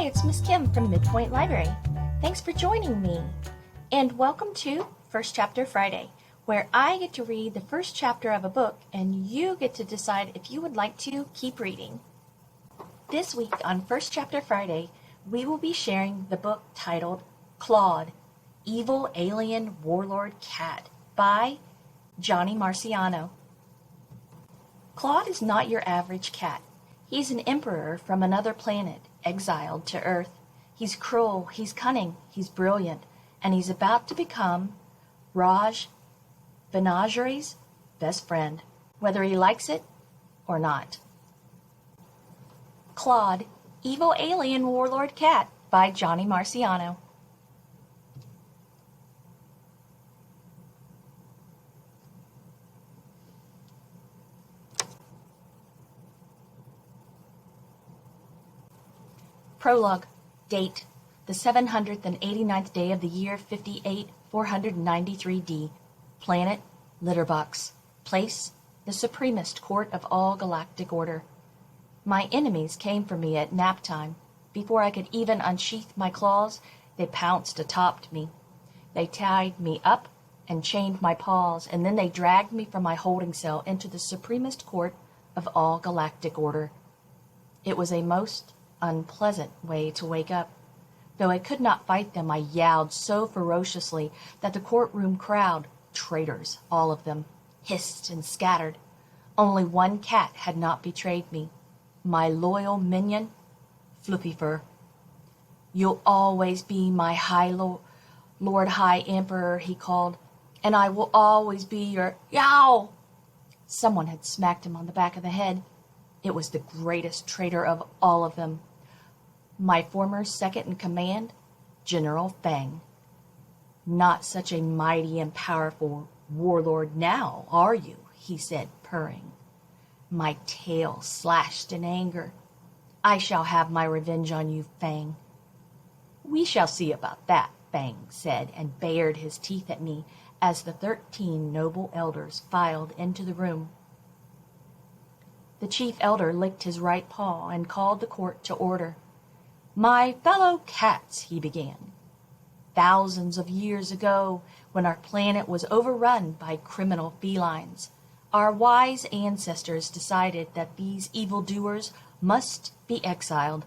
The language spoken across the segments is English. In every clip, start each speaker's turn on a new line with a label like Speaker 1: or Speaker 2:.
Speaker 1: Hi, it's Miss Kim from Midpoint Library. Thanks for joining me. And welcome to First Chapter Friday, where I get to read the first chapter of a book and you get to decide if you would like to keep reading. This week on First Chapter Friday, we will be sharing the book titled Klawde, Evil Alien Warlord Cat by Johnny Marciano. Klawde is not your average cat. He's an emperor from another planet, exiled to Earth. He's cruel, he's cunning, he's brilliant, and he's about to become Raj Benagery's best friend, whether he likes it or not. Klawde, Evil Alien Warlord Cat by Johnny Marciano. Prologue. Date: the 789th day of the year 58,493D. Planet: Litterbox. Place: the Supremest Court of all Galactic Order. My enemies came for me at nap time. Before I could even unsheath my claws, they pounced atop me. They tied me up and chained my paws, and then they dragged me from my holding cell into the Supremest Court of all Galactic Order. It was a most unpleasant way to wake up. Though I could not fight them, I yowled so ferociously that the courtroom crowd, traitors, all of them, hissed and scattered. Only one cat had not betrayed me, my loyal minion, Fluffy Fur. "You'll always be my Lord High Emperor," he called, "and I will always be your yow." Someone had smacked him on the back of the head. It was the greatest traitor of all of them. My former second-in-command, General Fang. "Not such a mighty and powerful warlord now, are you?" he said, purring. My tail slashed in anger. "I shall have my revenge on you, Fang." "We shall see about that," Fang said, and bared his teeth at me as the 13 noble elders filed into the room. The chief elder licked his right paw and called the court to order. "My fellow cats," he began. "Thousands of years ago, when our planet was overrun by criminal felines, our wise ancestors decided that these evildoers must be exiled.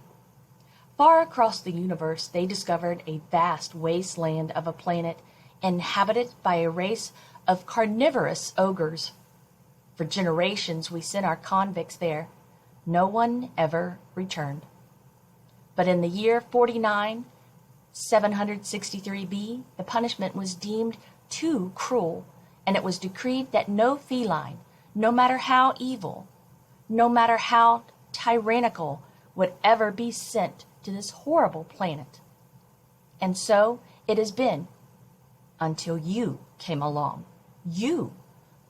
Speaker 1: Far across the universe, they discovered a vast wasteland of a planet inhabited by a race of carnivorous ogres. For generations, we sent our convicts there. No one ever returned. But in the year 49,763B, the punishment was deemed too cruel, and it was decreed that no feline, no matter how evil, no matter how tyrannical, would ever be sent to this horrible planet. And so it has been, until you came along. You,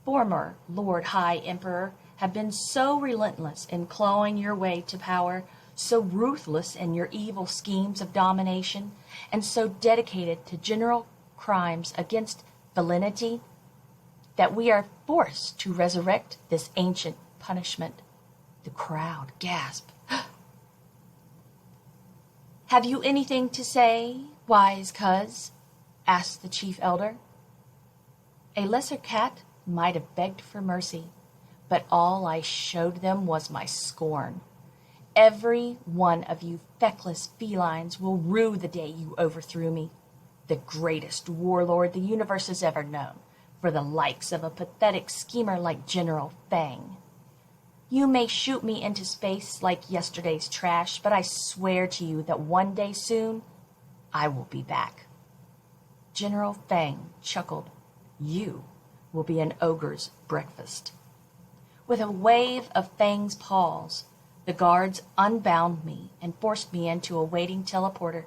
Speaker 1: former Lord High Emperor, have been so relentless in clawing your way to power, so ruthless in your evil schemes of domination, and so dedicated to general crimes against villainy, that we are forced to resurrect this ancient punishment." The crowd gasped. "Have you anything to say, wise cuz?" asked the chief elder. A lesser cat might have begged for mercy, but all I showed them was my scorn. "Every one of you feckless felines will rue the day you overthrew me, the greatest warlord the universe has ever known, for the likes of a pathetic schemer like General Fang. You may shoot me into space like yesterday's trash, but I swear to you that one day soon, I will be back." General Fang chuckled. "You will be an ogre's breakfast." With a wave of Fang's paws, the guards unbound me and forced me into a waiting teleporter.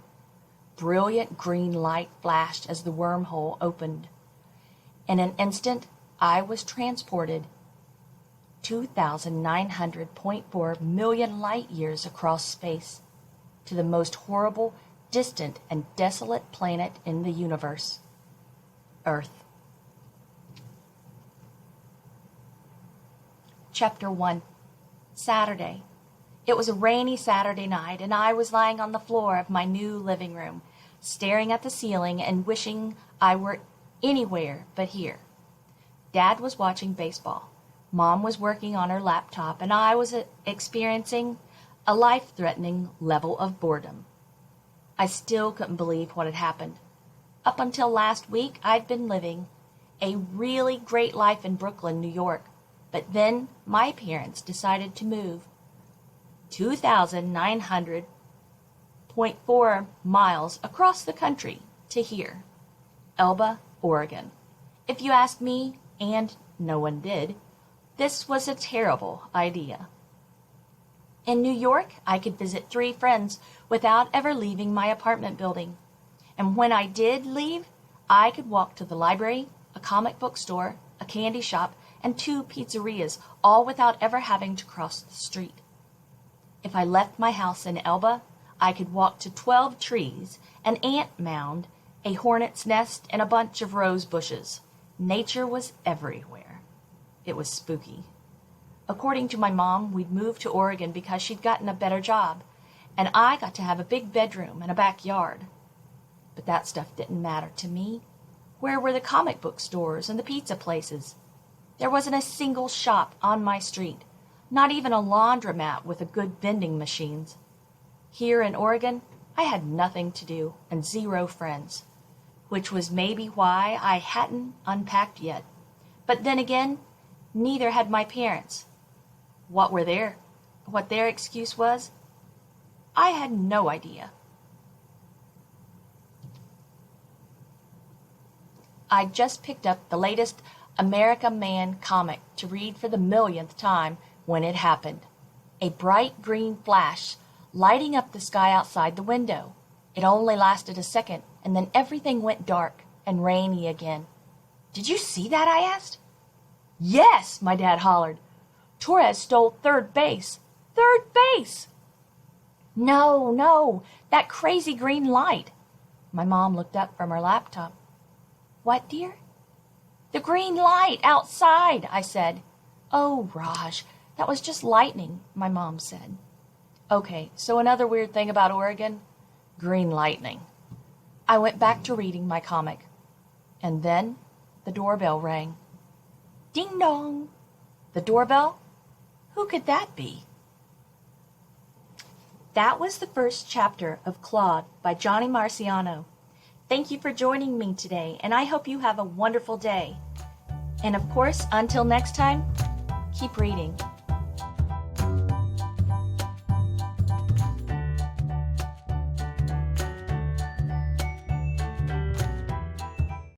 Speaker 1: Brilliant green light flashed as the wormhole opened. In an instant, I was transported 2,900.4 million light years across space to the most horrible, distant, and desolate planet in the universe, Earth. Chapter 1. Saturday. It was a rainy Saturday night, and I was lying on the floor of my new living room, staring at the ceiling and wishing I were anywhere but here. Dad was watching baseball. Mom was working on her laptop, and I was experiencing a life-threatening level of boredom. I still couldn't believe what had happened. Up until last week, I'd been living a really great life in Brooklyn, New York. But then my parents decided to move 2,900.4 miles across the country to here, Elba, Oregon. If you ask me, and no one did, this was a terrible idea. In New York, I could visit 3 friends without ever leaving my apartment building. And when I did leave, I could walk to the library, a comic book store, a candy shop, and 2 pizzerias, all without ever having to cross the street. If I left my house in Elba, I could walk to 12 trees, an ant mound, a hornet's nest, and a bunch of rose bushes. Nature was everywhere. It was spooky. According to my mom, we'd moved to Oregon because she'd gotten a better job, and I got to have a big bedroom and a backyard. But that stuff didn't matter to me. Where were the comic book stores and the pizza places? There wasn't a single shop on my street, not even a laundromat with a good vending machines. Here in Oregon, I had nothing to do and 0 friends, which was maybe why I hadn't unpacked yet. But then again, neither had my parents. What their excuse was, I had no idea. I just picked up the latest America Man comic to read for the millionth time when it happened. A bright green flash lighting up the sky outside the window. It only lasted a second, and then everything went dark and rainy again. "Did you see that?" I asked. "Yes," my dad hollered. "Torres stole third base. Third base!" No, that crazy green light." My mom looked up from her laptop. "What, dear?" "The green light outside," I said. "Oh, Raj, that was just lightning," my mom said. Okay, so another weird thing about Oregon, green lightning. I went back to reading my comic. And then the doorbell rang. Ding dong! The doorbell? Who could that be? That was the first chapter of Klawde by Johnny Marciano. Thank you for joining me today, and I hope you have a wonderful day. And of course, until next time, keep reading.